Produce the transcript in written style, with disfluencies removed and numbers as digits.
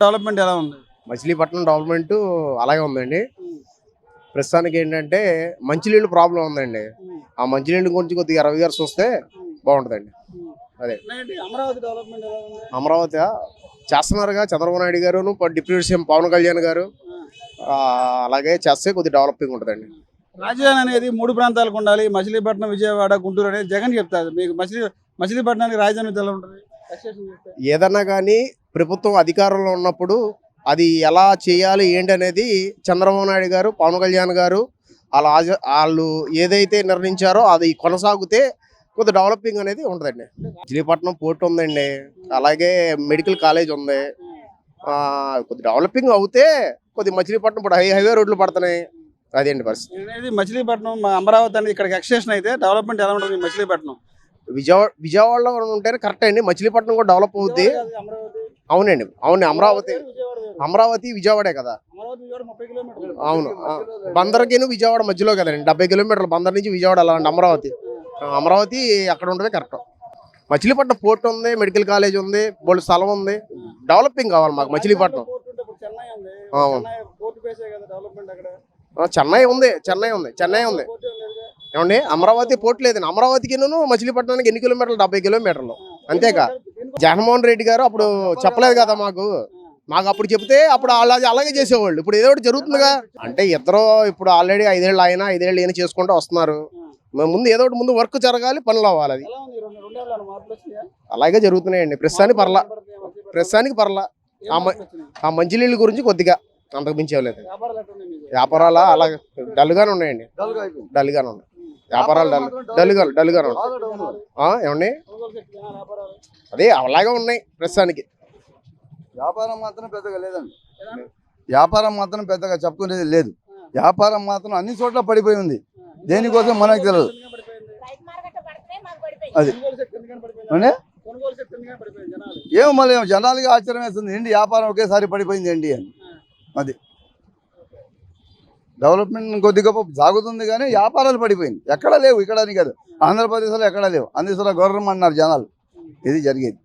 Development ఎలా ఉంది? Machilipatnam development అలాగే ఉందండి. ప్రస్తుతానికి ఏంటంటే మంచినీళ్ళు ప్రాబ్లం ఉందండి. ఆ మంచినీళ్ళు గురించి కొద్దిగా రవి గారు చూస్తే బాగుంటుందండి. అదే అమరావతి డెవలప్మెంట్ ఎలా ఉంది? అమరావతి చేస్తున్నారుగా చంద్రబాబు నాయుడు గారు, డిప్యూటీ సీఎం పవన్ కళ్యాణ్ గారు. అలాగే చేస్తే కొద్దిగా డెవలపింగ్ ఉంటుందండి. రాజధాని అనేది 3 ప్రాంతాలకు ఉండాలి. మచిలీపట్నం, విజయవాడ, గుంటూరు అనేది జగన్ చెప్తారు. మీకు మచిలీపట్నానికి రాజధాని ఎలా ఉంటుంది? ఏదన్నా కానీ ప్రభుత్వం అధికారంలో ఉన్నప్పుడు అది ఎలా చేయాలి ఏంటి అనేది చంద్రబాబు నాయుడు గారు, పవన్ కళ్యాణ్ గారు వాళ్ళు ఏదైతే నిర్ణయించారో అది కొనసాగితే కొద్దిగా డెవలపింగ్ అనేది ఉంటుందండి. మచిలీపట్నం పోర్ట్ ఉందండి, అలాగే మెడికల్ కాలేజ్ ఉంది. కొద్ది డెవలపింగ్ అవుతే కొద్ది మచిలీపట్నం ఇప్పుడు హైవే రోడ్లు పడుతున్నాయి. అదేంటి పరిస్థితి. మచిలీపట్నం అమరావతి అనేది ఇక్కడికి ఎక్స్టెన్షన్ అయితే డెవలప్మెంట్ ఎలా ఉంటుంది? మచిలీపట్నం విజయవాడలో ఉంటేనే కరెక్ట్ అండి. మచిలీపట్నం కూడా డెవలప్ అవుద్ది. అవునండి, అవును. అమరావతి విజయవాడే కదా. అవును, బందర్కిను విజయవాడ మధ్యలో కదండి. 70 కిలోమీటర్లు బందర్ నుంచి విజయవాడ. అలాంటి అమరావతి అక్కడ ఉంటుంది కరెక్ట్. మచిలీపట్నం పోర్ట్ ఉంది, మెడికల్ కాలేజ్ ఉంది, బోల్డ్ స్థలం ఉంది. డెవలపింగ్ కావాలి మాకు మచిలీపట్నం. చెన్నై ఉంది ఏమండి. అమరావతి పోర్ట్ లేదండి. అమరావతికి మచిలీపట్నానికి ఎన్ని కిలోమీటర్లు? 70 కిలోమీటర్లు అంతేకా. జగన్మోహన్ రెడ్డి గారు అప్పుడు చెప్పలేదు కదా మాకు అప్పుడు చెప్తే అప్పుడు అలాగే చేసేవాళ్ళు. ఇప్పుడు ఏదో ఒకటి జరుగుతుందిగా. అంటే ఇద్దరు ఇప్పుడు ఆల్రెడీ 5 ఏళ్ళు ఆయన 5 ఏళ్ళు ఈయన చేసుకుంటూ వస్తున్నారు. ముందు ఏదో ఒకటి ముందు వర్క్ జరగాలి, పనులు అవ్వాలి. అది అలాగే జరుగుతున్నాయండి. ప్రస్తుతానికి పర్లా. ఆ మంచినీళ్ళ గురించి కొద్దిగా అంతకు మించేవలేదు. వ్యాపారాలు అలాగే డల్గానే ఉన్నాయండి. డల్గానే ఉన్నాయి వ్యాపారాలు. డల్గానే ఉన్నాయి. ఏమండి, అదే అలాగే ఉన్నాయి ప్రస్తుతానికి. వ్యాపారం మాత్రం పెద్దగా చెప్పుకునేది లేదు. వ్యాపారం మాత్రం అన్ని చోట్ల పడిపోయి ఉంది. దేనికోసం మనకు తెలియదు. అది ఏమో మళ్ళీ జనాలకి ఆశ్చర్యం వేస్తుంది. ఏంటి వ్యాపారం ఒకేసారి పడిపోయింది ఏంటి అని. అది డెవలప్మెంట్ కొద్ది గొప్ప సాగుతుంది కానీ వ్యాపారాలు పడిపోయింది. ఎక్కడా లేవు. ఇక్కడ అని కాదు, ఆంధ్రప్రదేశ్లో ఎక్కడా లేవు. అందులో గవర్నమెంట్ అన్నారు జనాలు. ఇది జరిగేది.